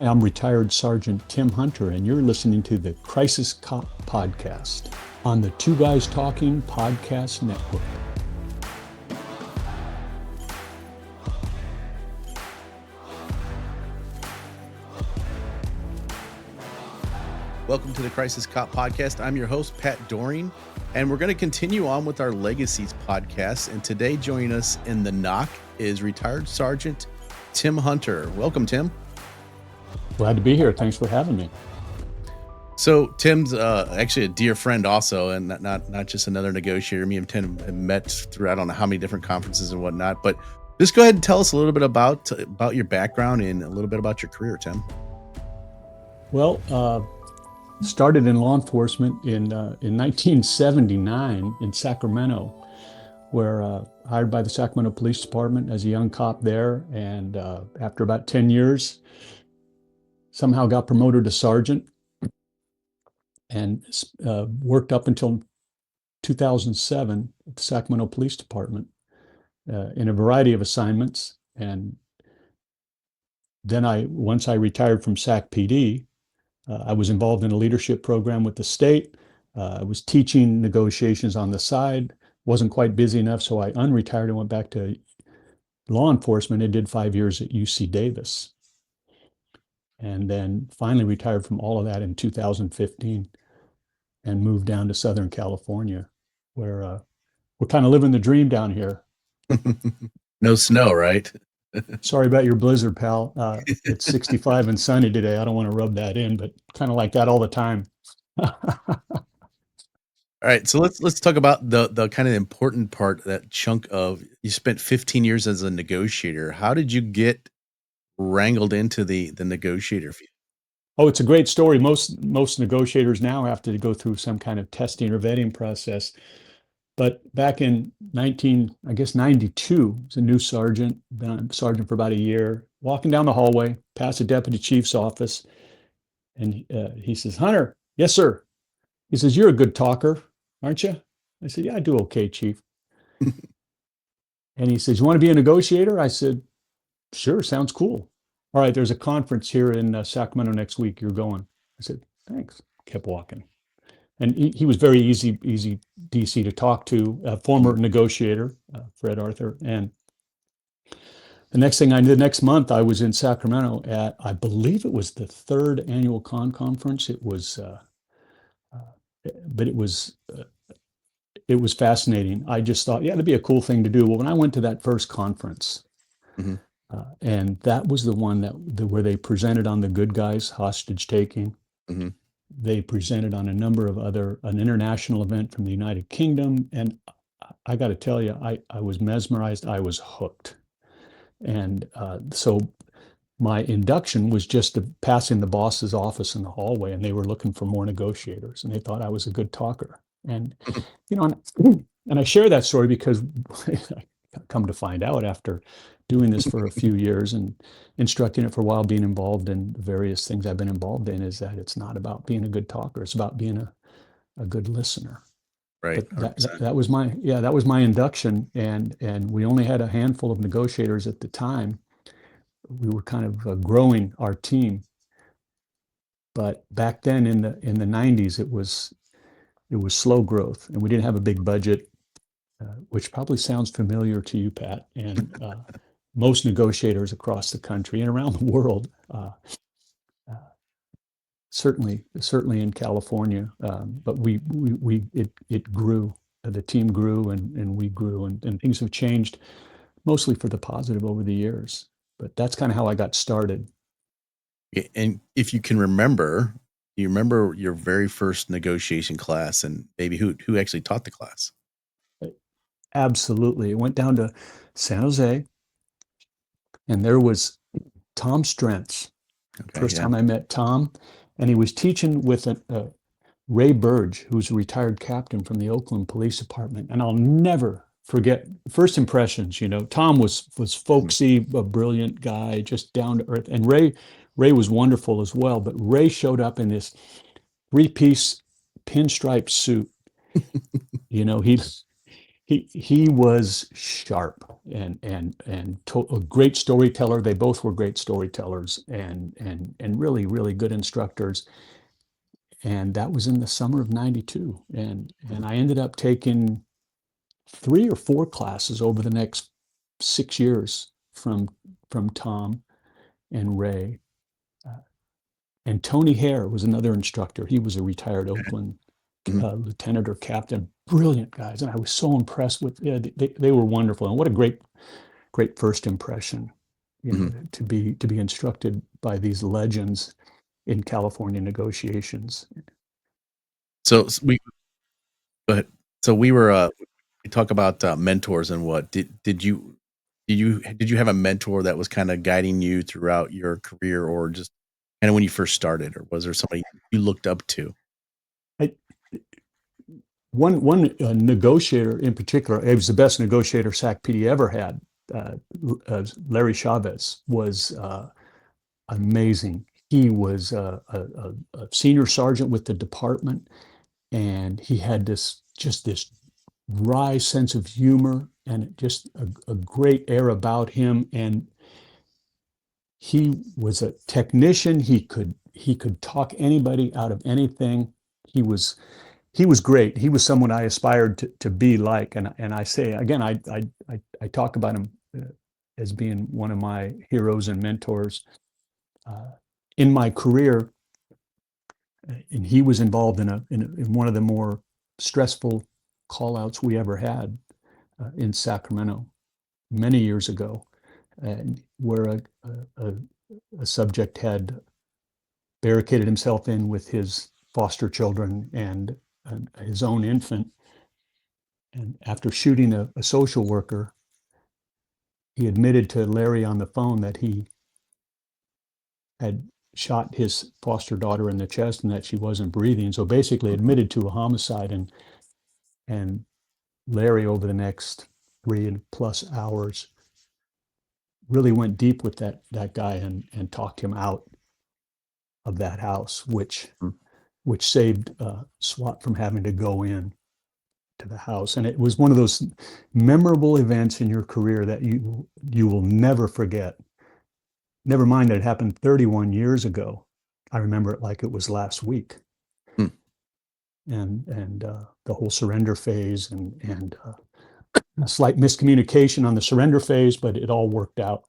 I'm retired Sergeant Tim Hunter, and you're listening to the Crisis Cop Podcast on the Two Guys Talking Podcast Network. Welcome to the Crisis Cop Podcast. I'm your host, Pat Doering, and we're going to continue on with our Legacies podcast. And today, joining us in the knock is retired Sergeant Tim Hunter. Welcome, Tim. Glad to be here. Thanks for having me. So Tim's actually a dear friend also, and not just another negotiator. Me and Tim have met through I don't know how many different conferences and whatnot. But just go ahead and tell us a little bit about your background and a little bit about your career, Tim. Well, started in law enforcement in 1979 in Sacramento, where hired by the Sacramento Police Department as a young cop there, and after about 10 years, somehow got promoted to sergeant and worked up until 2007 at the Sacramento Police Department in a variety of assignments. And then once I retired from SAC PD, I was involved in a leadership program with the state. I was teaching negotiations on the side, wasn't quite busy enough, so I unretired and went back to law enforcement and did 5 years at UC Davis. And then finally retired from all of that in 2015 and moved down to Southern California, where we're kind of living the dream down here. No snow, right? Sorry about your blizzard, pal. It's 65 and sunny today. I don't want to rub that in, but kind of like that all the time. All right, so let's talk about the kind of important part, that chunk of you spent 15 years as a negotiator. How did you get wrangled into the negotiator field? Oh, it's a great story. Most negotiators now have to go through some kind of testing or vetting process. But back in 92, as a new sergeant, been a sergeant for about a year, walking down the hallway, past the deputy chief's office, and he says, "Hunter." "Yes, sir." He says, "You're a good talker, aren't you?" I said, "Yeah, I do okay, chief." And he says, "You want to be a negotiator?" I said, "Sure, sounds cool." "All right, there's a conference here in Sacramento next week. You're going." I said, "Thanks." Kept walking. And he was very easy DC to talk to, a former negotiator, Fred Arthur. And the next month, I was in Sacramento at, I believe it was the third annual conference. It was, but it was fascinating. I just thought, yeah, it'd be a cool thing to do. Well, when I went to that first conference, Mm-hmm. And that was the one where they presented on the good guys hostage taking. Mm-hmm. They presented on a number of an international event from the United Kingdom. And I got to tell you, I was mesmerized. I was hooked. And so my induction was just passing the boss's office in the hallway, and they were looking for more negotiators, and they thought I was a good talker. And, and I share that story because I come to find out after doing this for a few years and instructing it for a while, being involved in various things I've been involved in, is that it's not about being a good talker. It's about being a good listener. Right. But that was my induction. And we only had a handful of negotiators at the time. We were kind of growing our team. But back then in the 90s, it was slow growth, and we didn't have a big budget, which probably sounds familiar to you, Pat. And most negotiators across the country and around the world, certainly in California, but it grew. The team grew, and we grew, and things have changed mostly for the positive over the years. But that's kind of how I got started. And if you can remember, you remember your very first negotiation class, and maybe who actually taught the class? Absolutely. It went down to San Jose, and there was Tom Strentz. First time I met Tom, and he was teaching with Ray Burge, who's a retired captain from the Oakland Police Department. And I'll never forget first impressions. Tom was folksy, a brilliant guy, just down to earth. And Ray was wonderful as well. But Ray showed up in this 3-piece pinstripe suit. He he was sharp and a great storyteller. They both were great storytellers and really good instructors. And that was in the summer of '92. And I ended up taking 3 or 4 classes over the next 6 years from Tom and Ray. And Tony Hare was another instructor. He was a retired Oakland lieutenant or captain. Brilliant guys, and I was so impressed with. Yeah, they were wonderful, and what a great first impression, to be instructed by these legends in California negotiations. So we, but so we were we talk about mentors and what did you have a mentor that was kind of guiding you throughout your career, or just kind of when you first started, or was there somebody you looked up to? One negotiator in particular, it was the best negotiator SAC PD ever had. Larry Chavez was amazing. He was a senior sergeant with the department, and he had this wry sense of humor and just a great air about him. And he was a technician. He could talk anybody out of anything. He was great. He was someone I aspired to be like. And I say again, I talk about him as being one of my heroes and mentors in my career. And he was involved in one of the more stressful call-outs we ever had in Sacramento many years ago, and where a subject had barricaded himself in with his foster children and his own infant. And after shooting a social worker, he admitted to Larry on the phone that he had shot his foster daughter in the chest and that she wasn't breathing. So basically admitted to a homicide. And Larry, over the next 3+ hours, really went deep with that guy and talked him out of that house, which saved SWAT from having to go in to the house. And it was one of those memorable events in your career that you will never forget. Never mind that it happened 31 years ago. I remember it like it was last week. And the whole surrender phase and a slight miscommunication on the surrender phase, but it all worked out.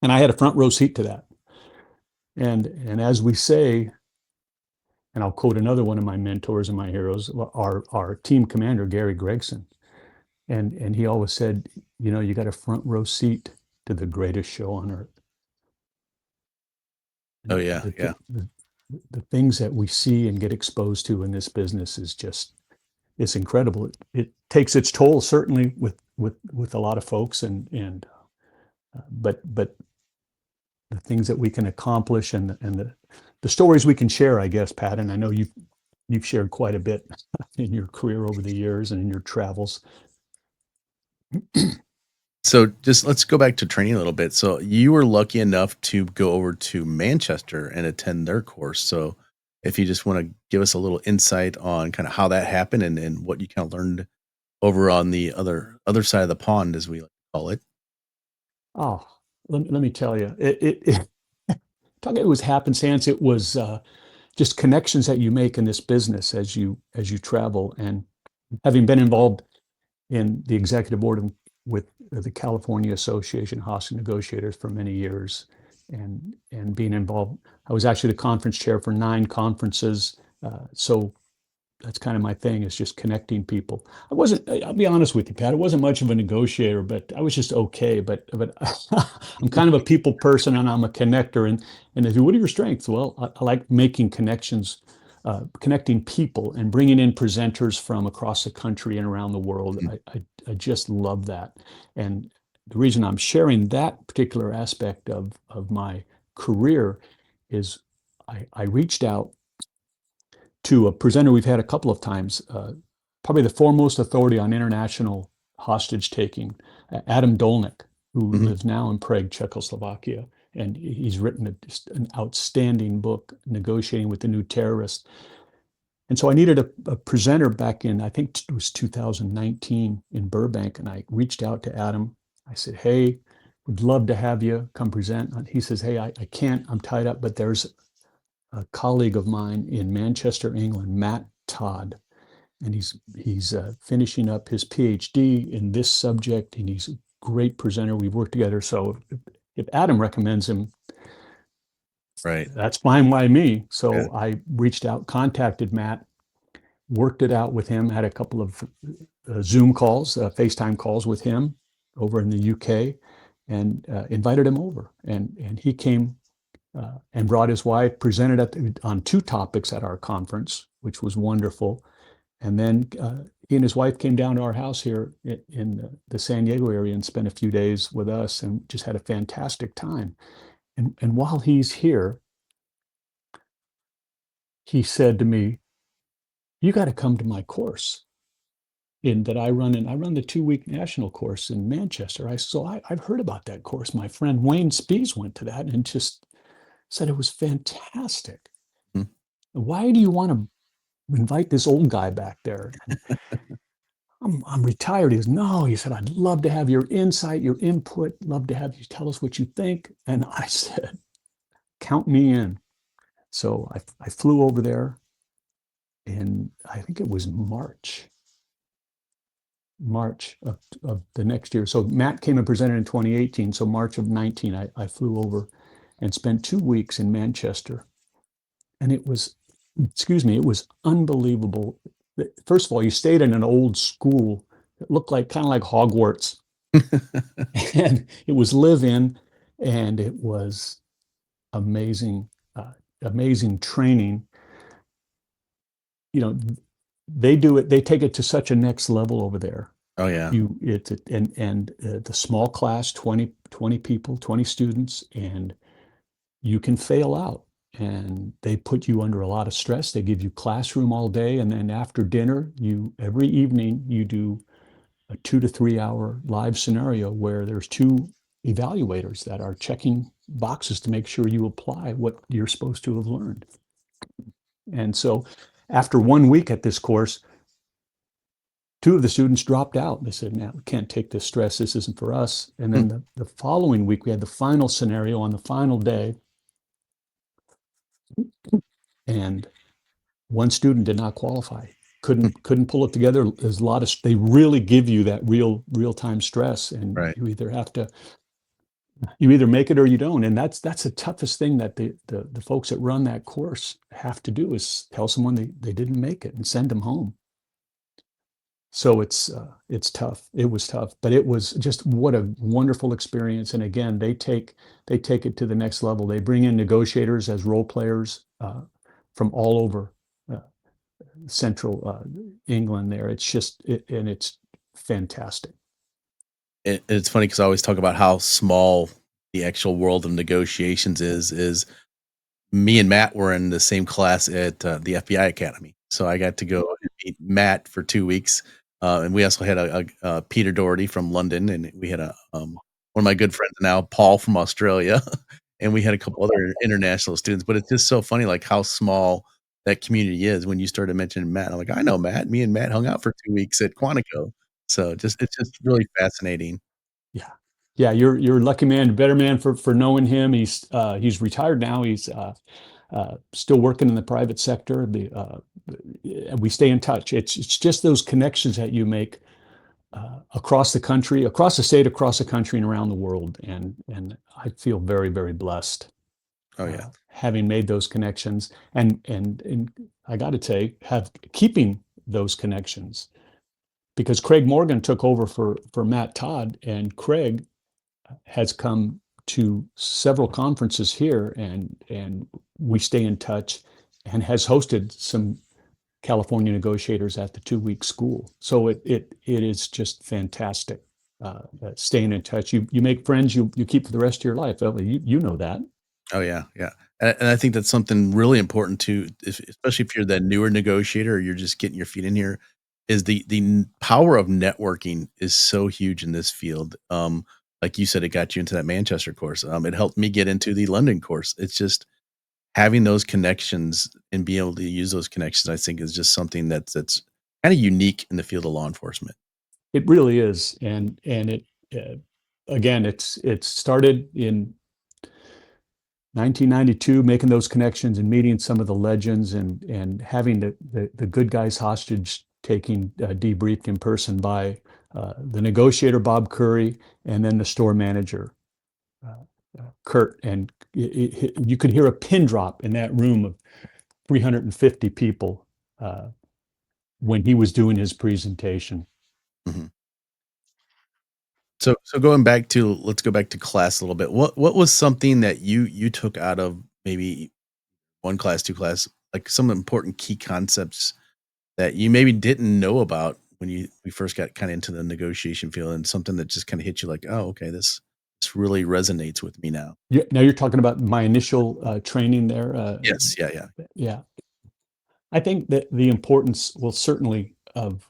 And I had a front row seat to that. And as we say, and I'll quote another one of my mentors and my heroes, our team commander, Gary Gregson. And he always said, you got a front row seat to the greatest show on earth. Oh yeah, the things that we see and get exposed to in this business is it's incredible. It takes its toll, certainly with a lot of folks, but the things that we can accomplish and the stories we can share, I guess, Pat, and I know you've shared quite a bit in your career over the years and in your travels. So just let's go back to training a little bit. So you were lucky enough to go over to Manchester and attend their course. So if you just want to give us a little insight on kind of how that happened and what you kind of learned over on the other side of the pond, as we like to call it. Oh, let me tell you, it was happenstance. It was just connections that you make in this business as you travel, and having been involved in the executive board with the California Association of Hostage Negotiators for many years, and being involved. I was actually the conference chair for 9 conferences. So that's kind of my thing, is just connecting people. I'll be honest with you, Pat, I wasn't much of a negotiator, but I was just okay. But I'm kind of a people person, and I'm a connector. And if you, what are your strengths? Well, I like making connections, connecting people and bringing in presenters from across the country and around the world. I just love that. And the reason I'm sharing that particular aspect of my career is I reached out to a presenter we've had a couple of times, probably the foremost authority on international hostage taking, Adam Dolnik, who lives now in Prague, Czechoslovakia. And he's written just an outstanding book, Negotiating with the New Terrorist. And so I needed a presenter back in, I think it was 2019 in Burbank. And I reached out to Adam. I said, hey, would love to have you come present. And he says, hey, I can't, I'm tied up, but there's a colleague of mine in Manchester, England, Matt Todd, and he's finishing up his PhD in this subject, and he's a great presenter. We've worked together. So if Adam recommends him, Right. that's fine by me. So Yeah. I reached out, contacted Matt, worked it out with him, had a couple of Zoom calls, FaceTime calls with him over in the UK, and invited him over. And he came and brought his wife, presented on 2 topics at our conference, which was wonderful. And then he and his wife came down to our house here in the San Diego area and spent a few days with us and just had a fantastic time. And while he's here, he said to me, you got to come to my course in that I run. And I run the 2-week national course in Manchester. I've heard about that course. My friend Wayne Spees went to that and just said it was fantastic. Hmm. Why do you want to invite this old guy back there? I'm retired. He goes, no, he said, I'd love to have your insight, your input, love to have you tell us what you think. And I said, count me in. So I flew over there in, I think it was March of the next year. So Matt came and presented in 2018. So March of 19, I flew over and spent 2 weeks in Manchester. And it was unbelievable. First of all, you stayed in an old school that looked like kind of like Hogwarts. And it was live-in, and it was amazing, amazing training. You know, they take it to such a next level over there. Oh yeah. The small class, 20 people, 20 students, and you can fail out. And they put you under a lot of stress. They give you classroom all day, and then after dinner, every evening you do a 2 to 3 hour live scenario where there's 2 evaluators that are checking boxes to make sure you apply what you're supposed to have learned. And so after 1 week at this course, 2 of the students dropped out. They said, "No, we can't take this stress. This isn't for us." And then the following week, we had the final scenario on the final day. And one student did not qualify, couldn't pull it together. There's a lot of, they really give you that real-time stress, and Right. you either make it or you don't. And that's the toughest thing that the folks that run that course have to do, is tell someone they didn't make it and send them home. So it's tough. It was tough, but it was just, what a wonderful experience. And again, they take it to the next level. They bring in negotiators as role players from all over central England there. It's just, and it's fantastic. It's funny because I always talk about how small the actual world of negotiations is. Me and Matt were in the same class at the FBI Academy, so I got to go and meet Matt for 2 weeks, and we also had a Peter Doherty from London, and we had one of my good friends now, Paul from Australia, and we had a couple other international students. But it's just so funny, like how small that community is. When you started mentioning Matt, I'm like, I know Matt. Me and Matt hung out for 2 weeks at Quantico, so it's just really fascinating. Yeah. Yeah, you're a lucky man, better man for knowing him. He's retired now. He's still working in the private sector. We stay in touch. It's just those connections that you make across the country, across the state, across the country, and around the world. And I feel very, very blessed. Oh yeah. Having made those connections, and I got to say, keeping those connections, because Craig Morgan took over for Matt Todd, and Craig has come to several conferences here, and we stay in touch, and has hosted some California negotiators at the 2-week school. So it is just fantastic, staying in touch. You make friends you keep for the rest of your life. You know that. Oh yeah, yeah, and I think that's something really important too, especially if you're that newer negotiator or you're just getting your feet in here, is the power of networking is so huge in this field. Like you said, it got you into that Manchester course. It helped me get into the London course. It's just having those connections and being able to use those connections, I think, is just something that's kind of unique in the field of law enforcement. It really is, and it again, it started in 1992, making those connections and meeting some of the legends and having the good guys hostage taking debriefed in person by the negotiator Bob Curry and then the store manager Kurt, and you could hear a pin drop in that room of 350 people when he was doing his presentation. Mhm. So going back to, let's go back to class a little bit. What was something that you took out of maybe one class, two class, like some important key concepts that you maybe didn't know about when we first got kind of into the negotiation field, and something that just kind of hit you like, oh, okay, this really resonates with me now. Yeah, now you're talking about my initial training there. Yes, yeah. Yeah, I think that the importance, well, certainly of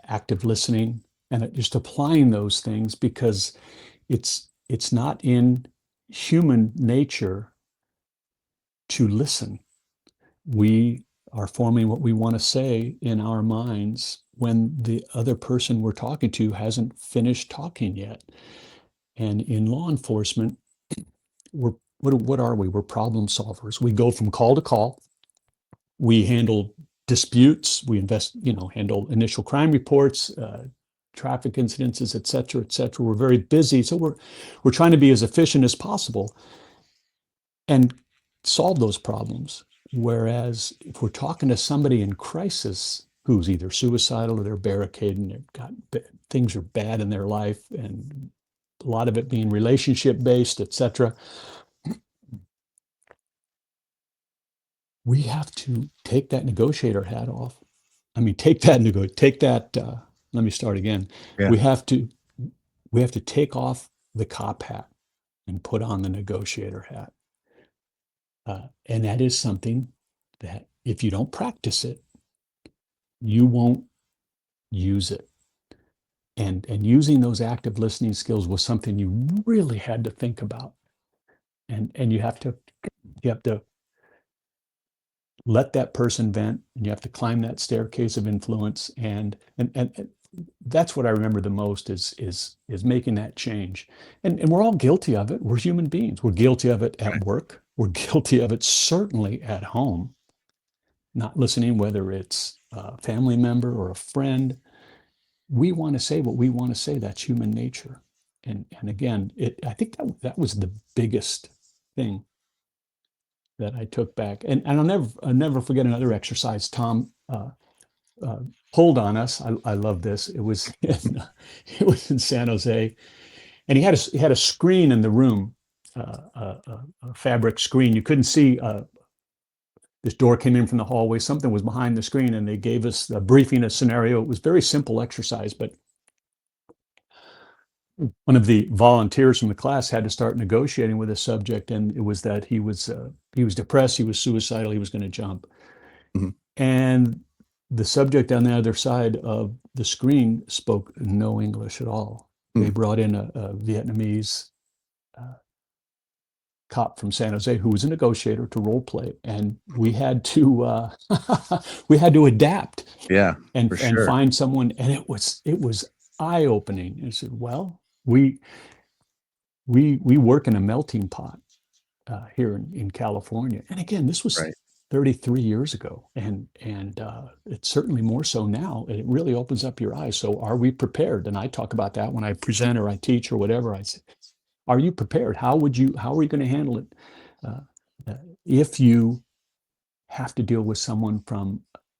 active listening and just applying those things, because it's not in human nature to listen. We are forming what we want to say in our minds when the other person we're talking to hasn't finished talking yet. And in law enforcement, what are we? We're problem solvers. We go from call to call. We handle disputes. We handle initial crime reports, traffic incidences, et cetera, et cetera. We're very busy, so we're trying to be as efficient as possible and solve those problems. Whereas if we're talking to somebody in crisis who's either suicidal or they're barricaded and they've got things are bad in their life, and a lot of it being relationship based, et cetera, we have to take that negotiator hat off. I mean, let me start again. Yeah. We have to take off the cop hat and put on the negotiator hat. And that is something that if you don't practice it, you won't use it. And using those active listening skills was something you really had to think about. And you have to let that person vent, and you have to climb that staircase of influence. And that's what I remember the most is making that change. And we're all guilty of it. We're human beings. We're guilty of it at work. We're guilty of it certainly at home. Not listening, whether it's a family member or a friend. We want to say what we want to say. That's human nature. And again, I think that was the biggest thing that I took back. And I'll never forget another exercise Tom pulled on us. I love this. It was in San Jose, and he had a screen in the room, a fabric screen. You couldn't see. This door came in from the hallway. Something was behind the screen, and they gave us a briefing, a scenario. It was a very simple exercise, but one of the volunteers from the class had to start negotiating with a subject, and it was that he was depressed, he was suicidal, he was going to jump. Mhm. And the subject on the other side of the screen spoke no English at all. They brought in a Vietnamese cop from San Jose who was a negotiator to role play, and we had to adapt. Yeah, and for sure. find someone, and it was eye opening. And I said, well, we work in a melting pot here in California, and again, this was Right. 33 years ago, and it's certainly more so now. And it really opens up your eyes. So, are we prepared? And I talk about that when I present or I teach or whatever. I say, are you prepared? How are you going to handle it if you have to deal with someone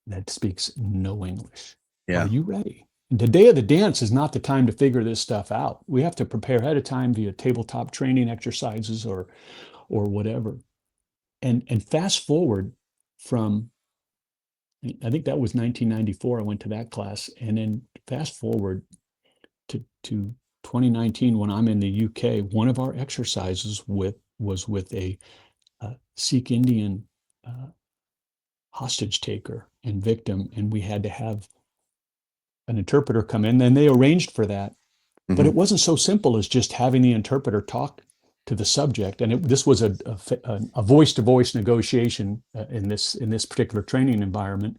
that speaks no English? Yeah. Are you ready? And the day of the dance is not the time to figure this stuff out. We have to prepare ahead of time via tabletop training exercises or whatever. And fast forward from, I think that was 1994. I went to that class, and then fast forward to 2019 when I'm in the UK. One of our exercises was with a Sikh Indian hostage taker and victim, and we had to have an interpreter come in. Then they arranged for that, but it wasn't so simple as just having the interpreter talk to the subject. And this was a voice-to-voice negotiation in this particular training environment.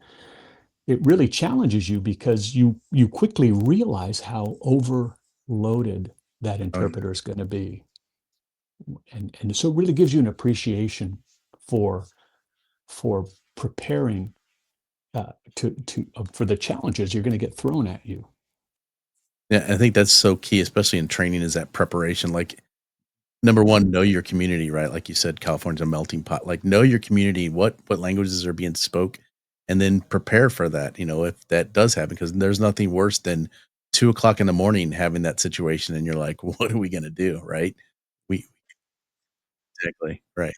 It really challenges you because you quickly realize how overloaded that interpreter is going to be. And so it really gives you an appreciation for preparing for the challenges you're going to get thrown at you. Yeah, I think that's so key, especially in training, is that preparation. Like, number one, know your community, right? Like you said, California's a melting pot. Like, know your community, what languages are being spoke, and then prepare for that. If that does happen, because there's nothing worse than 2:00 in the morning having that situation, and you're like, what are we going to do, right? We Exactly, right.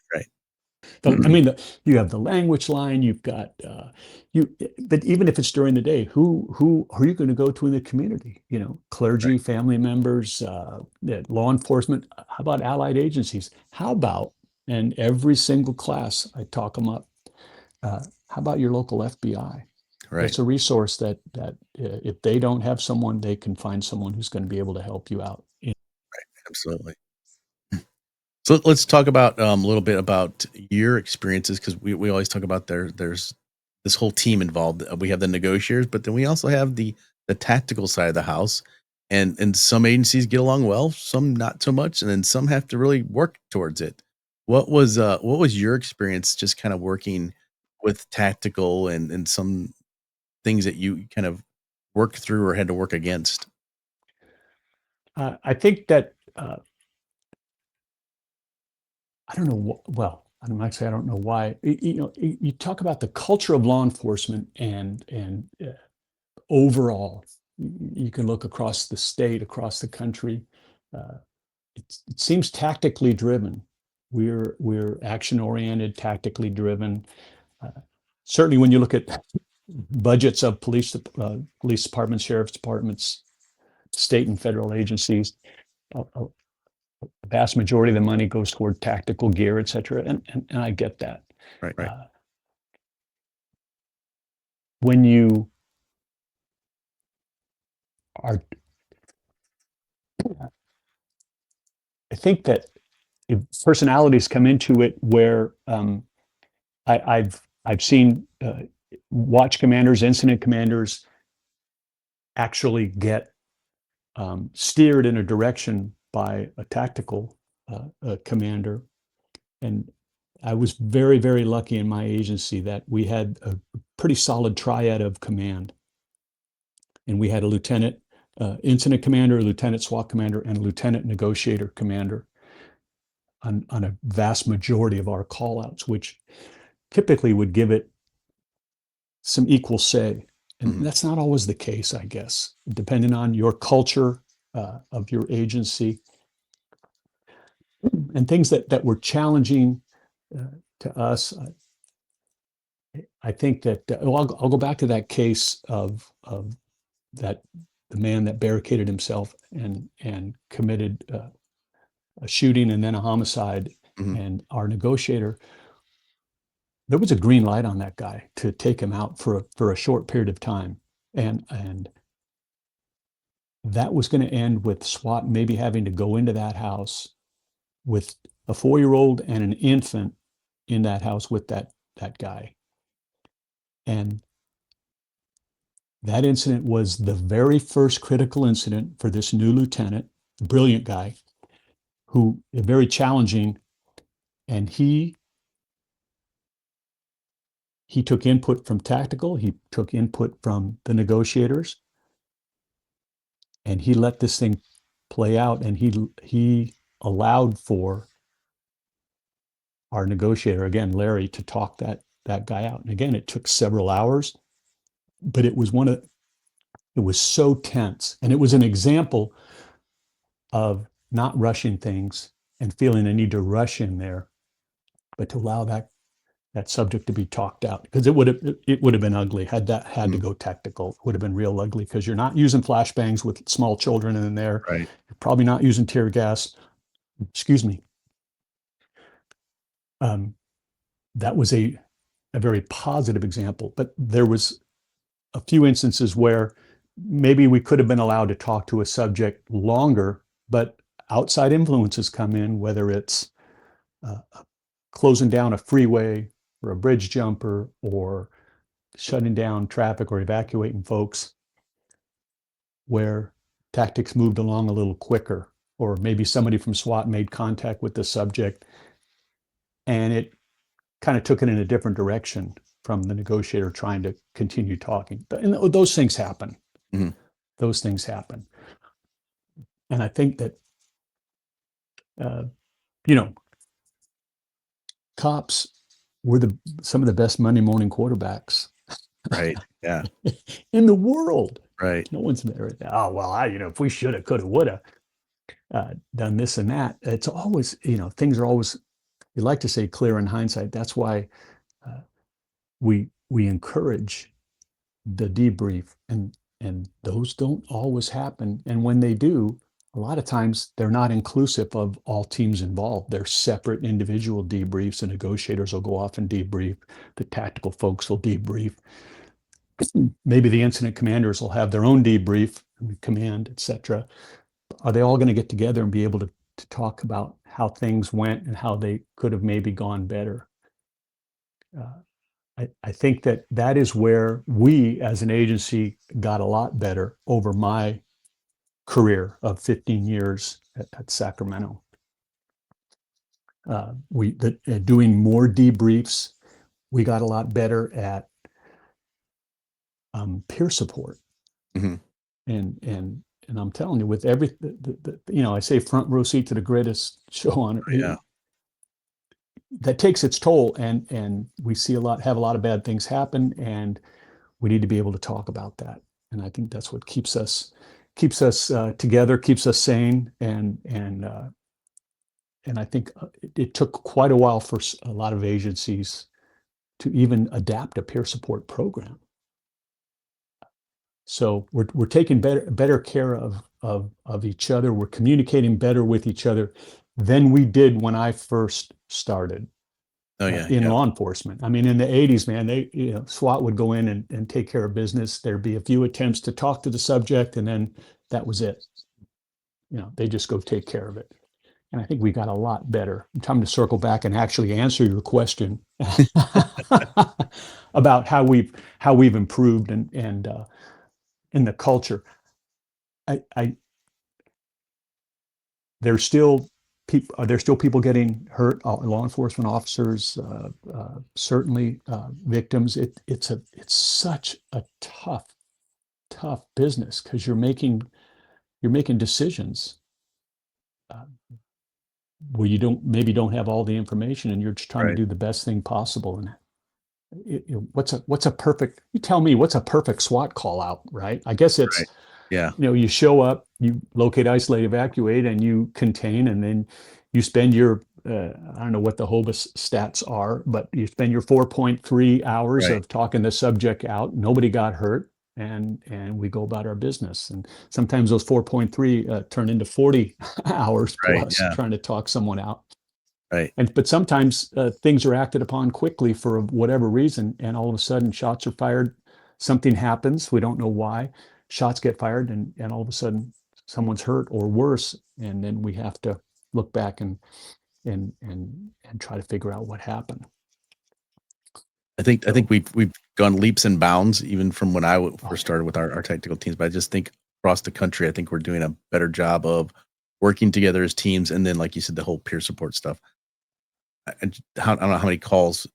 I mean, you have the language line. You've got but even if it's during the day, who are you going to go to in the community? Clergy, family members, law enforcement. How about allied agencies? How about, and every single class I talk them up. How about your local FBI? Right. It's a resource that if they don't have someone, they can find someone who's going to be able to help you out. Absolutely. So let's talk about a little bit about your experiences, because we always talk about there's this whole team involved. We have the negotiators, but then we also have the tactical side of the house, and some agencies get along well, some not so much, and then some have to really work towards it. What was your experience just kind of working with tactical and some things that you kind of worked through or had to work against? I think that I don't know. Well, I might say I don't know why. You talk about the culture of law enforcement and overall, you can look across the state, across the country. Uh, it seems tactically driven. We're action oriented, tactically driven. Certainly, when you look at budgets of police departments, sheriff's departments, state and federal agencies, a vast majority of the money goes toward tactical gear, et cetera. And I get that. Right. When you are, I think that if personalities come into it where I've seen watch commanders, incident commanders actually get steered in a direction by a tactical commander. And I was very, very lucky in my agency that we had a pretty solid triad of command. And we had a lieutenant incident commander, a lieutenant SWAT commander, and a lieutenant negotiator commander on a vast majority of our callouts, which typically would give it some equal say. And that's not always the case, I guess, depending on your culture of your agency and things that were challenging to us. I think that I'll go back to that case of that the man that barricaded himself and committed a shooting and then a homicide, and our negotiator. There was a green light on that guy to take him out for a short period of time, and that was going to end with SWAT maybe having to go into that house with a 4-year-old and an infant in that house with that guy. And that incident was the very first critical incident for this new lieutenant, brilliant guy, who very challenging, and he took input from tactical, he took input from the negotiators, and he let this thing play out, and he allowed for our negotiator, again, Larry, to talk that guy out. And again, it took several hours, but it was so tense. And it was an example of not rushing things and feeling a need to rush in there, but to allow that subject to be talked out, because it would have been ugly had that had to go tactical. It would have been real ugly, because you're not using flashbangs with small children in there. Right. You're probably not using tear gas. Excuse me. That was a very positive example, but there was a few instances where maybe we could have been allowed to talk to a subject longer, but outside influences come in, whether it's closing down a freeway or a bridge jumper or shutting down traffic or evacuating folks, where tactics moved along a little quicker, or maybe somebody from SWAT made contact with the subject and it kind of took it in a different direction from the negotiator trying to continue talking. And those things happen. Mm-hmm. Those things happen. And I think that, cops were some of the best Monday morning quarterbacks Right. Yeah. in the world. Right. No one's there. Oh, well, if we should have, could have, would have done this and that. It's always, things are always, you like to say clear in hindsight. That's why we encourage the debrief, and those don't always happen. And when they do, a lot of times they're not inclusive of all teams involved. They're separate individual debriefs. The negotiators will go off and debrief. The tactical folks will debrief. Maybe the incident commanders will have their own debrief, command, etc. Are they all going to get together and be able to talk about how things went and how they could have maybe gone better? I think that is where we as an agency got a lot better over my career of 15 years at Sacramento. Doing more debriefs, we got a lot better at peer support. Mm-hmm. And I'm telling you, with I say front row seat to the greatest show on earth. Yeah. That takes its toll, and we have a lot of bad things happen, and we need to be able to talk about that. And I think that's what keeps us together, keeps us sane, and I think it took quite a while for a lot of agencies to even adapt a peer support program. So we're taking better care of each other. We're communicating better with each other than we did when I first started in law enforcement. I mean, in the 80s, man, SWAT would go in and take care of business. There'd be a few attempts to talk to the subject, and then that was it. They just go take care of it. And I think we got a lot better. I'm trying to circle back and actually answer your question about how we've improved and in the culture. There's still people getting hurt, law enforcement officers, certainly victims. It's such a tough business, because you're making decisions where you don't have all the information, and you're just trying to do the best thing possible. And what's a perfect? You tell me, what's a perfect SWAT call out, right? I guess it's you show up, you locate, isolate, evacuate, and you contain, and then you spend your I don't know what the HOBUS stats are, but you spend your 4.3 hours of talking the subject out. Nobody got hurt, and we go about our business. And sometimes those 4.3 turn into 40 hours plus trying to talk someone out. Right. But sometimes things are acted upon quickly for whatever reason, and all of a sudden shots are fired. Something happens. We don't know why. Shots get fired, and all of a sudden someone's hurt or worse, and then we have to look back and try to figure out what happened. I think we've gone leaps and bounds even from when I first started with our tactical teams. But I just think across the country, I think we're doing a better job of working together as teams, and then, like you said, the whole peer support stuff. I don't know how many calls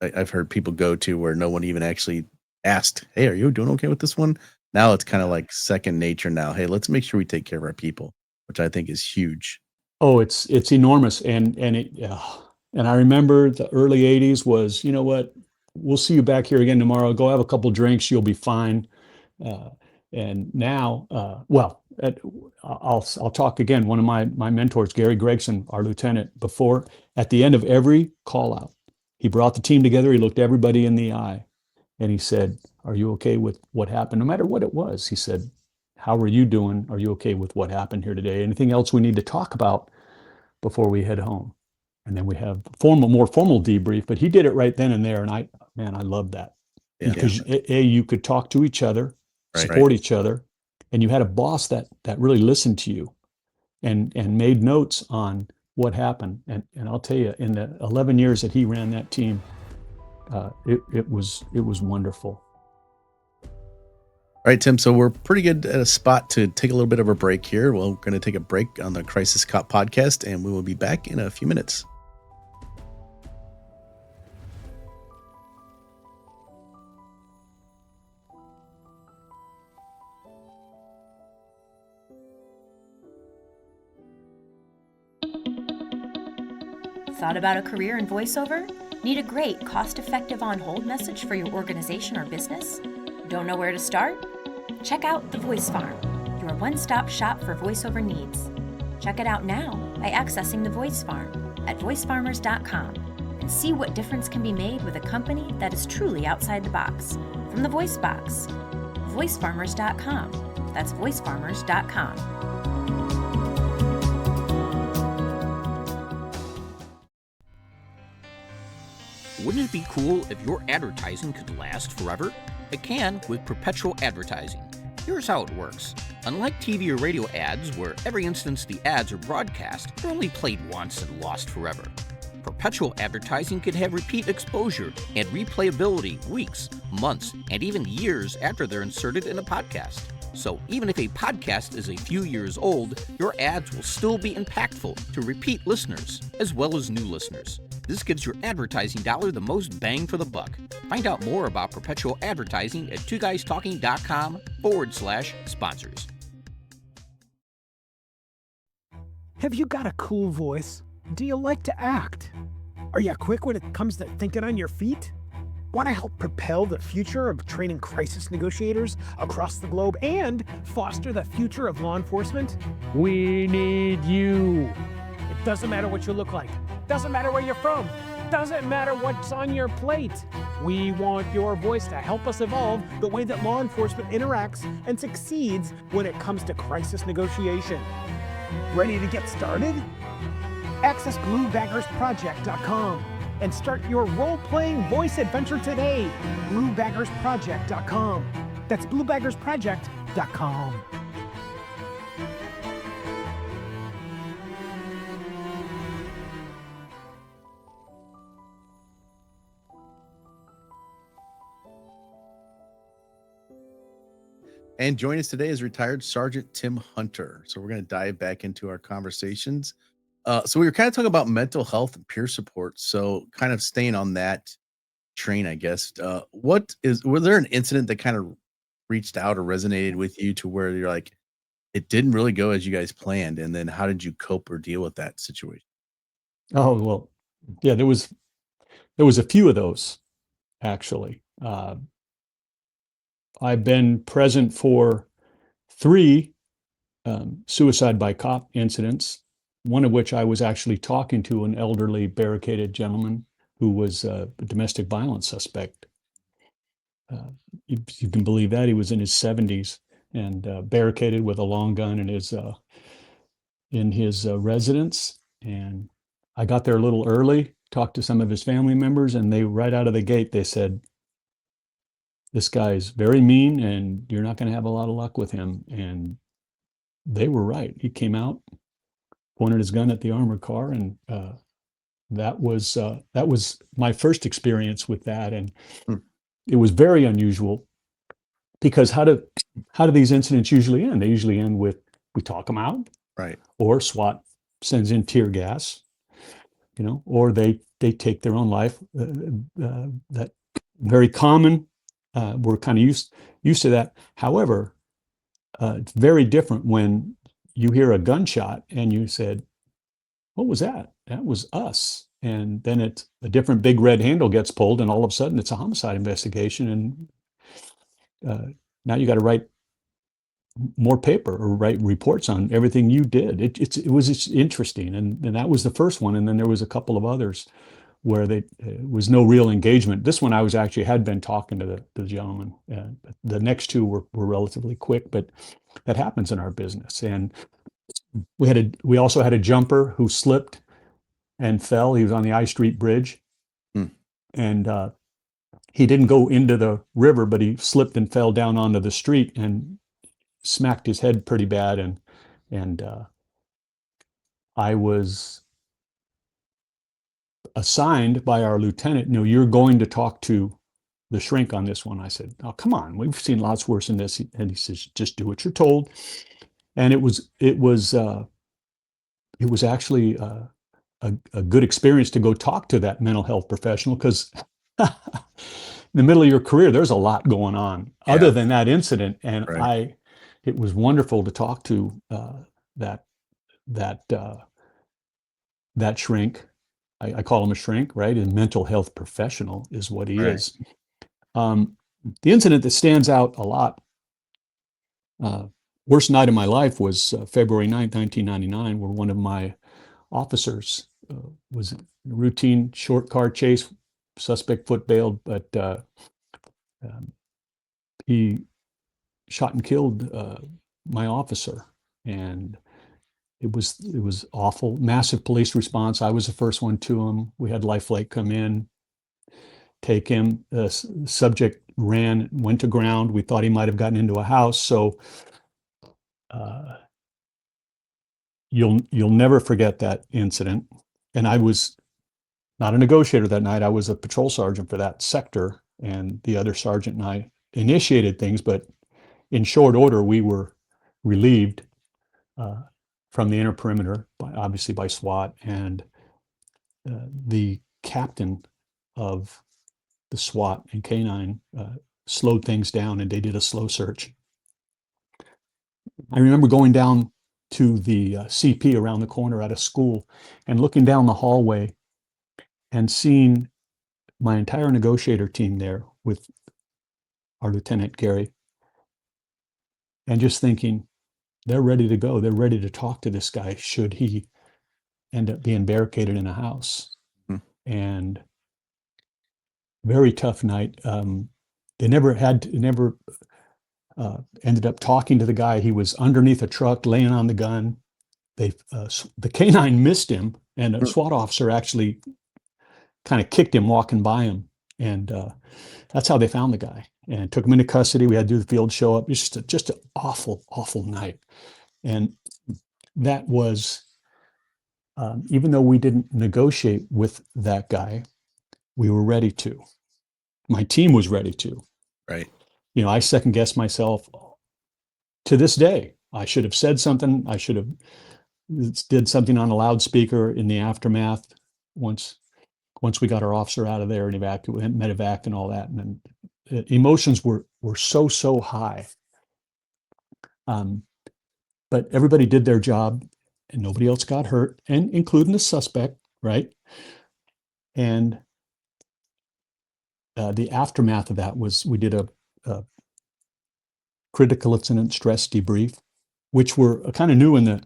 I've heard people go to where no one even actually asked, "Hey, are you doing okay with this one?" Now it's kind of like second nature now. Hey, let's make sure we take care of our people, which I think is huge. Oh, it's enormous. And I remember the early 80s was, you know what, we'll see you back here again tomorrow. Go have a couple drinks, you'll be fine. And now, I'll talk again. One of my mentors, Gary Gregson, our lieutenant, at the end of every call out, he brought the team together. He looked everybody in the eye, and he said, "Are you okay with what happened?" No matter what it was, he said, "How are you doing? Are you okay with what happened here today? Anything else we need to talk about before we head home?" And then we have more formal debrief, but he did it right then and there. And I love that, because you could talk to each other, support each other, and you had a boss that really listened to you. and made notes on what happened. And I'll tell you, in the 11 years that he ran that team, it was wonderful. All right, Tim. So we're pretty good at a spot to take a little bit of a break here. We're going to take a break on the Crisis Cop podcast, and we will be back in a few minutes. Thought about a career in voiceover? Need a great, cost-effective on-hold message for your organization or business? Don't know where to start? Check out The Voice Farm, your one-stop shop for voiceover needs. Check it out now by accessing The Voice Farm at voicefarmers.com and see what difference can be made with a company that is truly outside the box. From the Voice Box, voicefarmers.com. That's voicefarmers.com. Wouldn't it be cool if your advertising could last forever? It can with perpetual advertising. Here's how it works. Unlike TV or radio ads, where every instance the ads are broadcast, they're only played once and lost forever. Perpetual advertising could have repeat exposure and replayability weeks, months, and even years after they're inserted in a podcast. So even if a podcast is a few years old, your ads will still be impactful to repeat listeners, as well as new listeners. This gives your advertising dollar the most bang for the buck. Find out more about perpetual advertising at twoguystalking.com/sponsors. Have you got a cool voice? Do you like to act? Are you quick when it comes to thinking on your feet? Want to help propel the future of training crisis negotiators across the globe and foster the future of law enforcement? We need you. It doesn't matter what you look like. Doesn't matter where you're from. Doesn't matter what's on your plate. We want your voice to help us evolve the way that law enforcement interacts and succeeds when it comes to crisis negotiation. Ready to get started? Access BlueBaggersProject.com and start your role-playing voice adventure today. BlueBaggersProject.com. That's BlueBaggersProject.com. And joining us today is retired Sergeant Tim Hunter. So we're going to dive back into our conversations. So we were kind of talking about mental health and peer support. So kind of staying on that train, I guess. Was there an incident that kind of reached out or resonated with you to where you're like, it didn't really go as you guys planned? And then how did you cope or deal with that situation? Oh, well, yeah, there was a few of those, actually. I've been present for 3 suicide by cop incidents, one of which I was actually talking to an elderly barricaded gentleman who was a domestic violence suspect. You can believe that. He was in his 70s and barricaded with a long gun in his residence. And I got there a little early, talked to some of his family members, and they right out of the gate, they said, this guy's very mean and you're not going to have a lot of luck with him. And they were right. He came out, pointed his gun at the armored car, and that was my first experience with that. And it was very unusual because how do these incidents usually end? They usually end with, we talk them out, Right. or SWAT sends in tear gas, or they take their own life. That very common. We're kind of used to that. However, it's very different when you hear a gunshot and you said, what was that? That was us. And then it's a different big red handle gets pulled, and all of a sudden it's a homicide investigation. And now you got to write more paper or write reports on everything you did. It was interesting. And that was the first one. And then there was a couple of others where there was no real engagement. This one I had been talking to the gentleman. The next 2 were relatively quick, but that happens in our business. And we also had a jumper who slipped and fell. He was on the I Street Bridge, and he didn't go into the river, but he slipped and fell down onto the street and smacked his head pretty bad. And I was assigned by our lieutenant, you're going to talk to the shrink on this one. I said, oh, come on, we've seen lots worse than this. And he says, just do what you're told. And it was actually a good experience to go talk to that mental health professional, because in the middle of your career, there's a lot going on other than that incident. And it was wonderful to talk to that shrink. I call him a shrink, right? A mental health professional is what he is. The incident that stands out a lot, worst night of my life, was February 9th, 1999, where one of my officers was in a routine short car chase. Suspect foot bailed, but he shot and killed my officer, and it was awful. Massive police response. I was the first one to him. We had Life Flight come in, take him. The subject went to ground. We thought he might have gotten into a house. So you'll never forget that incident. And I was not a negotiator that night. I was a patrol sergeant for that sector, and the other sergeant and I initiated things, but in short order, we were relieved from the inner perimeter, obviously by SWAT, and the captain of the SWAT and K9 slowed things down, and they did a slow search. I remember going down to the CP around the corner at a school and looking down the hallway and seeing my entire negotiator team there with our Lieutenant Gary, and just thinking, they're ready to go. They're ready to talk to this guy should he end up being barricaded in a house. And very tough night. They never ended up talking to the guy. He was underneath a truck laying on the gun. The K9 missed him, and a SWAT officer actually kind of kicked him walking by him. And that's how they found the guy and took him into custody. We had to do the field show up. It's just an awful, awful night. And that was, even though we didn't negotiate with that guy, we were ready to. My team was ready to. Right. I second guess myself to this day. I should have said something. I should have did something on a loudspeaker in the aftermath once we got our officer out of there and medevac and all that. And then emotions were so high. But everybody did their job, and nobody else got hurt, and including the suspect, right? And the aftermath of that was we did a critical incident stress debrief, which were kind of new in the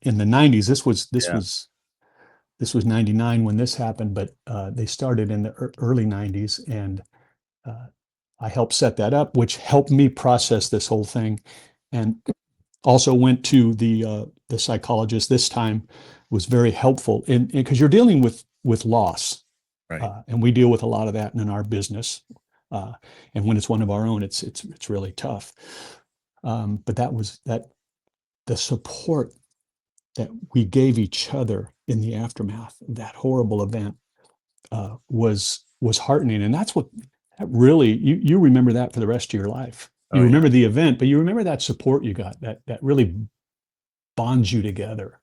90s. This was 99 when this happened, but they started in the early 90s, and I helped set that up, which helped me process this whole thing, and also went to the psychologist this time. Was very helpful, and because you're dealing with loss, right? And we deal with a lot of that in our business, and when it's one of our own, it's really tough. But the support that we gave each other in the aftermath of that horrible event was heartening. And that really, you remember that for the rest of your life. You remember the event, but you remember that support you got, that really bonds you together.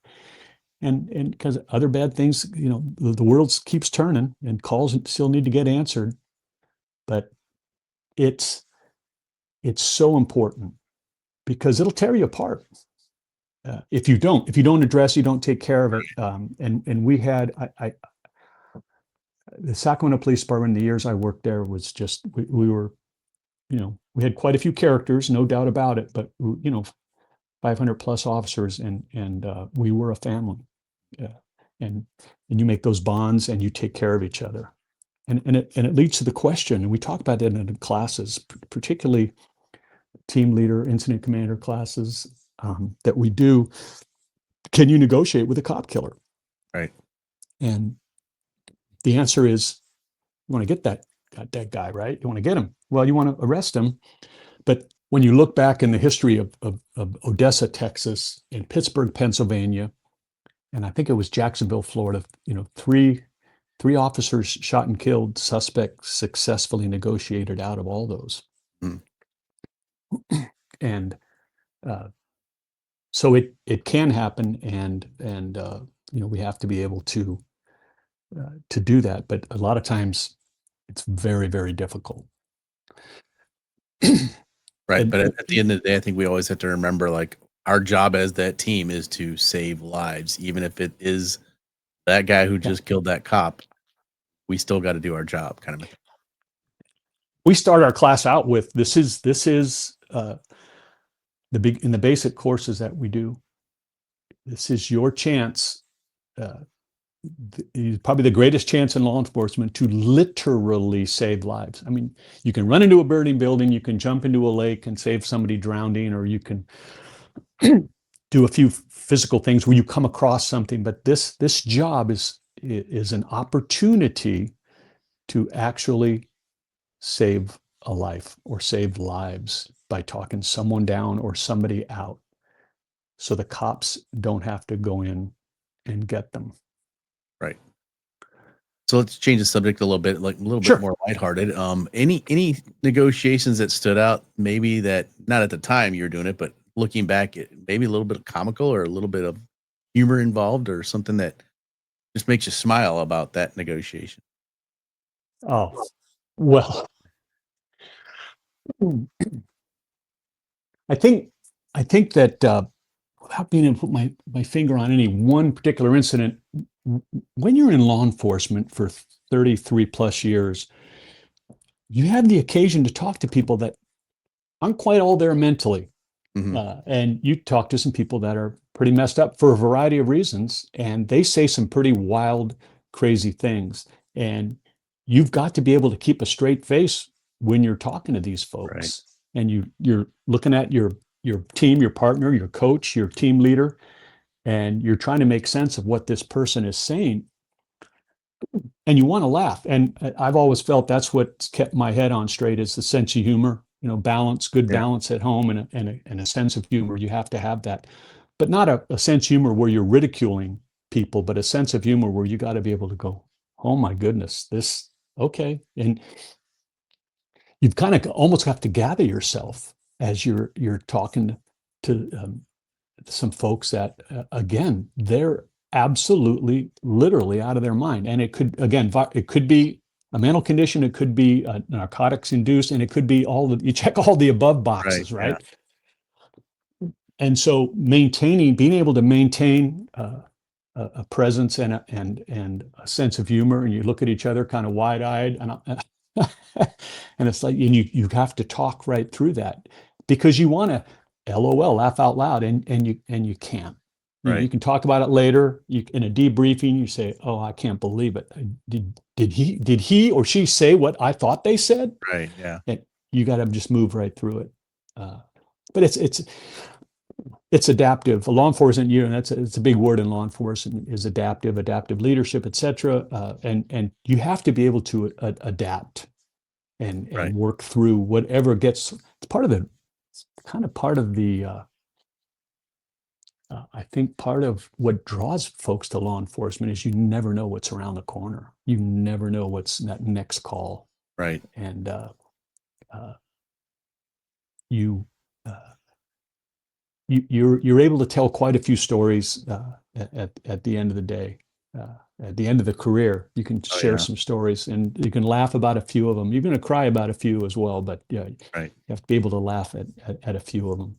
And because other bad things, the world keeps turning and calls still need to get answered. But it's so important because it'll tear you apart. If you don't address, you don't take care of it. And we had, the Sacramento Police Department, in the years I worked there, was just, we were, we had quite a few characters, no doubt about it, but 500 plus officers, and we were a family. And you make those bonds and you take care of each other. And it leads to the question, and we talk about that in classes, particularly team leader, incident commander classes, that we do. Can you negotiate with a cop killer? Right. And the answer is, you want to get that guy, right? You want to get him. Well, you want to arrest him. But when you look back in the history of Odessa, Texas, and Pittsburgh, Pennsylvania, and I think it was Jacksonville, Florida, three officers shot and killed, suspects successfully negotiated out of all those. Mm. And so it can happen, and we have to be able to do that, but a lot of times it's very, very difficult. Right. And- But at the end of the day, I think we always have to remember, like, our job as that team is to save lives, even if it is that guy who just killed that cop. We still got to do our job, kind of. We start our class out with this is in the basic courses that we do. This is your chance, probably the greatest chance in law enforcement, to literally save lives. I mean, you can run into a burning building, you can jump into a lake and save somebody drowning, or you can do a few physical things where you come across something. But this job is an opportunity to actually save a life or save lives by talking someone down or somebody out, so the cops don't have to go in and get them. Right. So let's change the subject a little bit, like a little Sure. bit more lighthearted. Any negotiations that stood out, maybe that not at the time you were doing it, but looking back, maybe a little bit of comical or a little bit of humor involved, or something that just makes you smile about that negotiation? Oh, well, I think that without being able to put my finger on any one particular incident, when you're in law enforcement for 33 plus years, you have the occasion to talk to people that aren't quite all there mentally. Mhm. And you talk to some people that are pretty messed up for a variety of reasons, and they say some pretty wild, crazy things. And you've got to be able to keep a straight face when you're talking to these folks. Right. And you're looking at your team, your partner, your coach, your team leader, and you're trying to make sense of what this person is saying. And you want to laugh. And I've always felt that's what's kept my head on straight, is the sense of humor, balance, good Yeah. balance at home, and a sense of humor. You have to have that, but not a sense of humor where you're ridiculing people, but a sense of humor where you got to be able to go, oh my goodness, this, okay. And you've kind of almost have to gather yourself as you're talking to some folks that, again, they're absolutely, literally out of their mind. And it could be a mental condition, it could be narcotics induced, and it could be you check all the above boxes, Right, right? And so being able to maintain a presence and a sense of humor, and you look at each other kind of wide-eyed, and it's like, and you have to talk right through that, because you want to LOL, laugh out loud, and you can't. Right. You can talk about it later. In a debriefing, you say, "Oh, I can't believe it. Did he or she say what I thought they said?" Right. Yeah. And you got to just move right through it. But it's adaptive. Law enforcement, it's a big word in law enforcement, is adaptive leadership, etc. And you have to be able to adapt and Right. work through whatever gets. It's part of the I think part of what draws folks to law enforcement is you never know what's around the corner. You never know what's that next call. Right. And you're able to tell quite a few stories at the end of the day. At the end of the career, you can share some stories, and you can laugh about a few of them. You're going to cry about a few as well, but you have to be able to laugh at a few of them.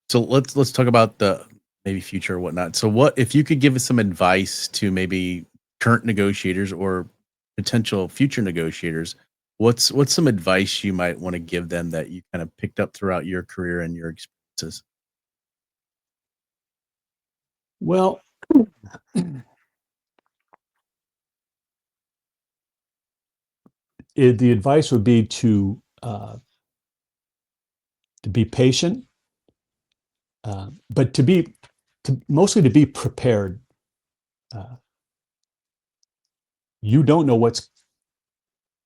So let's talk about the maybe future or whatnot. So what if you could give us some advice to maybe current negotiators or potential future negotiators? What's some advice you might want to give them that you kind of picked up throughout your career and your experiences? Well, the advice would be to be patient, but mostly to be prepared. You don't know what's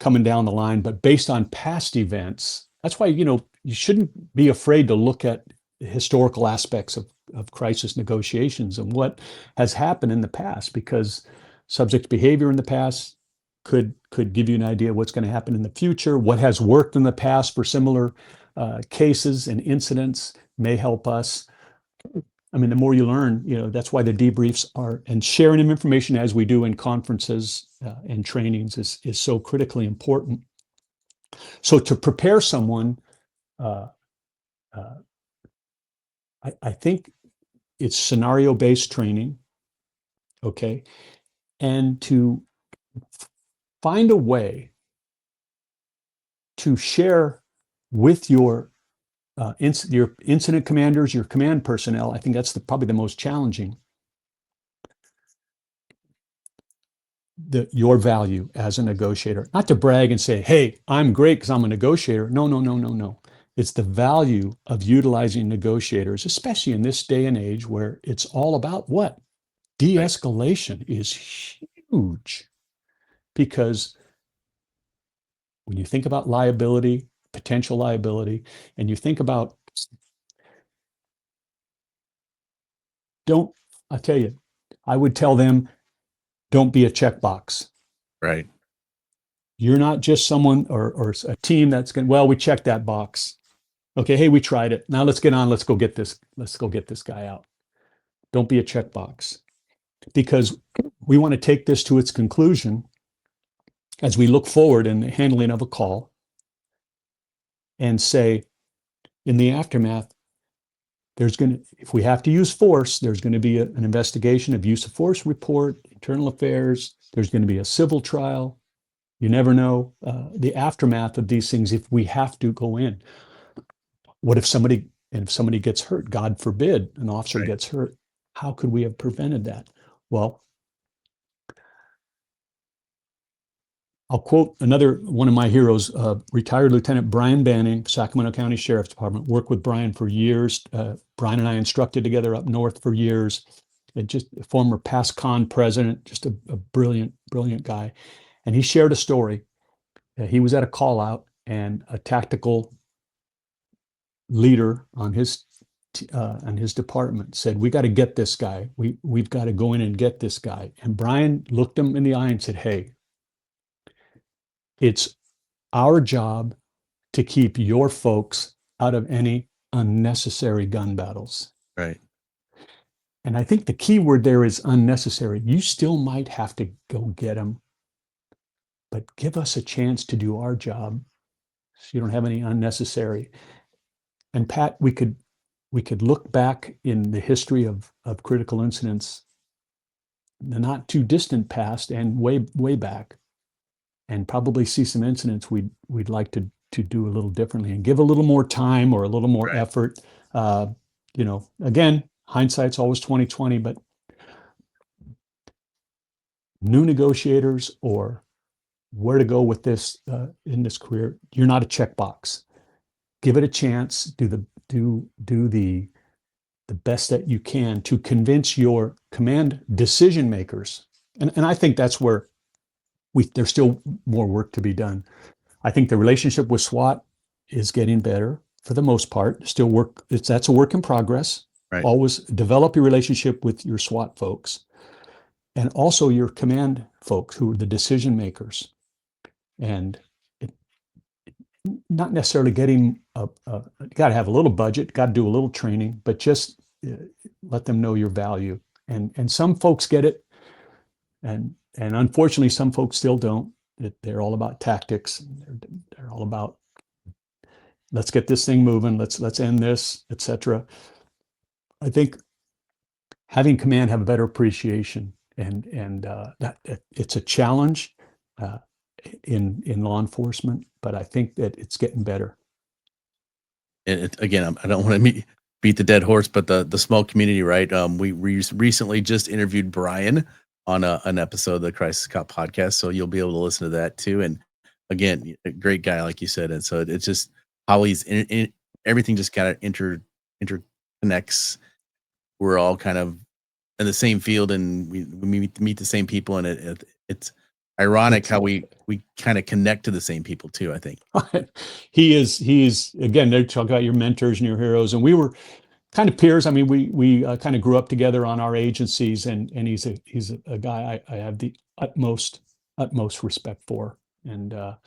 coming down the line, but based on past events, that's why you shouldn't be afraid to look at historical aspects of crisis negotiations and what has happened in the past, because subject behavior in the past could give you an idea of what's going to happen in the future. What has worked in the past for similar cases and incidents may help us. I mean, the more you learn, that's why the debriefs are, and sharing of information as we do in conferences and trainings is so critically important. So to prepare someone, I think it's scenario-based training, okay? And to find a way to share with your incident commanders, your command personnel. I think that's probably the most challenging. Your value as a negotiator, not to brag and say, hey, I'm great because I'm a negotiator. No. It's the value of utilizing negotiators, especially in this day and age where it's all about what? De-escalation is huge, because when you think about liability, potential liability, and you think about, I tell you, I would tell them, don't be a checkbox. Right. You're not just someone or a team that's going, well, we checked that box. Okay, hey, we tried it. Now let's get on. Let's go get this guy out. Don't be a checkbox, because we want to take this to its conclusion as we look forward in the handling of a call and say, in the aftermath, if we have to use force, there's going to be an investigation of use of force report, internal affairs. There's going to be a civil trial. You never know the aftermath of these things if we have to go in. What if somebody gets hurt? God forbid an officer gets hurt. How could we have prevented that? Well, I'll quote another one of my heroes, retired Lieutenant Brian Banning, Sacramento County Sheriff's Department. Worked with Brian for years. Brian and I instructed together up north for years. And just a former PASCON president, just a brilliant guy. And he shared a story. He was at a call out, and a tactical leader on his department said, we got to get this guy. We've got to go in and get this guy. And Brian looked him in the eye and said, hey, it's our job to keep your folks out of any unnecessary gun battles. Right. And I think the key word there is unnecessary. You still might have to go get them, but give us a chance to do our job so you don't have any unnecessary. And Pat, we could look back in the history of critical incidents, the not too distant past and way back, and probably see some incidents we'd like to do a little differently and give a little more time or a little more effort. Again, hindsight's always 20/20, but new negotiators or where to go with this in this career, you're not a checkbox. Give it a chance. Do the best that you can to convince your command decision makers. And I think that's where there's still more work to be done. I think the relationship with SWAT is getting better for the most part. That's a work in progress. Right. Always develop your relationship with your SWAT folks and also your command folks who are the decision makers. And not necessarily getting got to have a little budget, got to do a little training, but just let them know your value. And some folks get it, and unfortunately, some folks still don't. They're all about tactics. They're all about, let's get this thing moving. Let's end this, etc. I think having command have a better appreciation, and that it's a challenge in law enforcement, but I think that it's getting better. And again, I don't want to beat the dead horse, but the small community, right? We recently just interviewed Brian on an episode of the Crisis Cop podcast, so you'll be able to listen to that too. And again, a great guy, like you said. And so it's just how he's in everything just kind of interconnects. We're all kind of in the same field, and we meet the same people, and it's ironic how we kind of connect to the same people too, I think. He's again, they talk about your mentors and your heroes. And we were kind of peers. I mean, we kind of grew up together on our agencies, and he's a guy I have the utmost respect for, and a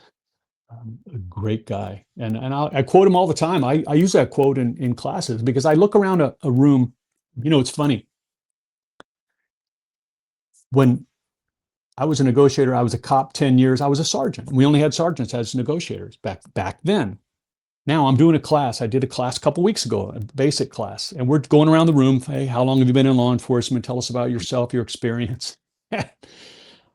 great guy. And I quote him all the time. I use that quote in classes because I look around a room. It's funny. When I was a negotiator, I was a cop 10 years. I was a sergeant. We only had sergeants as negotiators back then. Now I'm doing a class. I did a class a couple weeks ago, a basic class, and we're going around the room. Hey, how long have you been in law enforcement? Tell us about yourself, your experience. I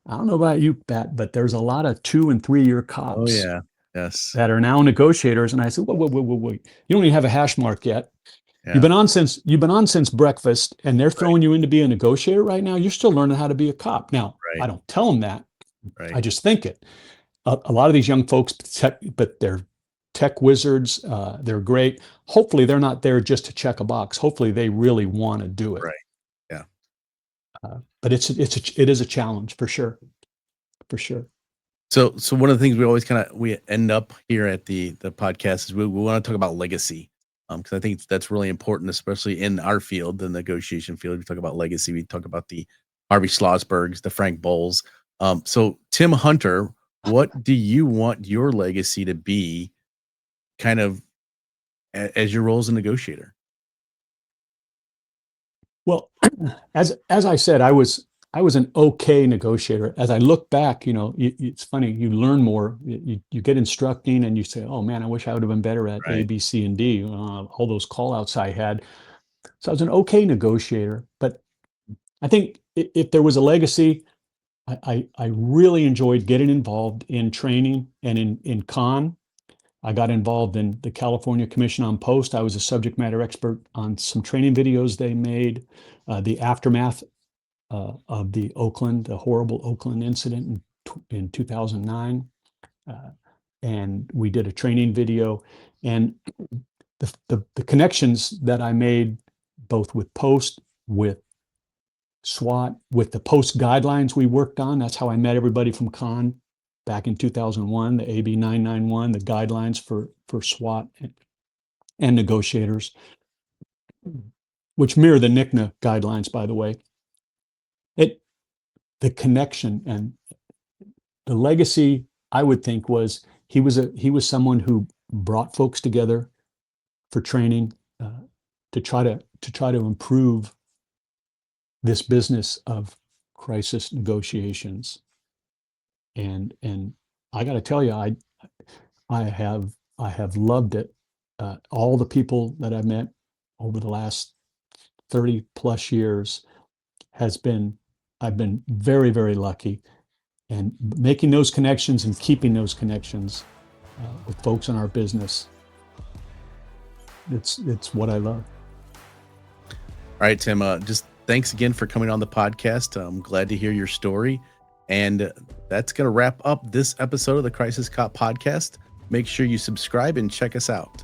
don't know about you, Pat, but there's a lot of 2 and 3 year cops. Oh yeah, yes. That are now negotiators. And I said, wait. You don't even have a hash mark yet. Yeah. You've been on since breakfast, and they're throwing you in to be a negotiator right now. You're still learning how to be a cop. Now, Right. I don't tell them that. Right. I just think it. A lot of these young folks, but they're tech wizards. They're great. Hopefully, they're not there just to check a box. Hopefully, they really want to do it. Right. Yeah. But it is a challenge for sure. For sure. So one of the things we always we end up here at the podcast is we want to talk about legacy, because I think that's really important, especially in our field, the negotiation field. We talk about legacy. We talk about the Harvey Schlossbergs, the Frank Bowles. So Tim Hunter, what do you want your legacy to be, kind of as your role as a negotiator? Well, as I said, I was an okay negotiator. As I look back, it's funny. You learn more. You get instructing, and you say, "Oh man, I wish I would have been better at A, Right. B, C, and D." All those call outs I had. So I was an okay negotiator. But I think if there was a legacy, I really enjoyed getting involved in training and in con. I got involved in the California Commission on Post. I was a subject matter expert on some training videos they made, the aftermath of the horrible Oakland incident in 2009. And we did a training video, and the connections that I made both with Post, with SWAT, with the Post guidelines we worked on. That's how I met everybody from con back in 2001, the AB 991, the guidelines for SWAT and negotiators, which mirror the NICNA guidelines, by the way. The connection and the legacy, I would think, was he was someone who brought folks together for training, to try to improve this business of crisis negotiations. And I got to tell you, I have loved it. All the people that I've met over the last 30 plus years I've been very, very lucky, and making those connections and keeping those connections with folks in our business. It's what I love. All right, Tim, just thanks again for coming on the podcast. I'm glad to hear your story. And that's going to wrap up this episode of the Crisis Cop podcast. Make sure you subscribe and check us out.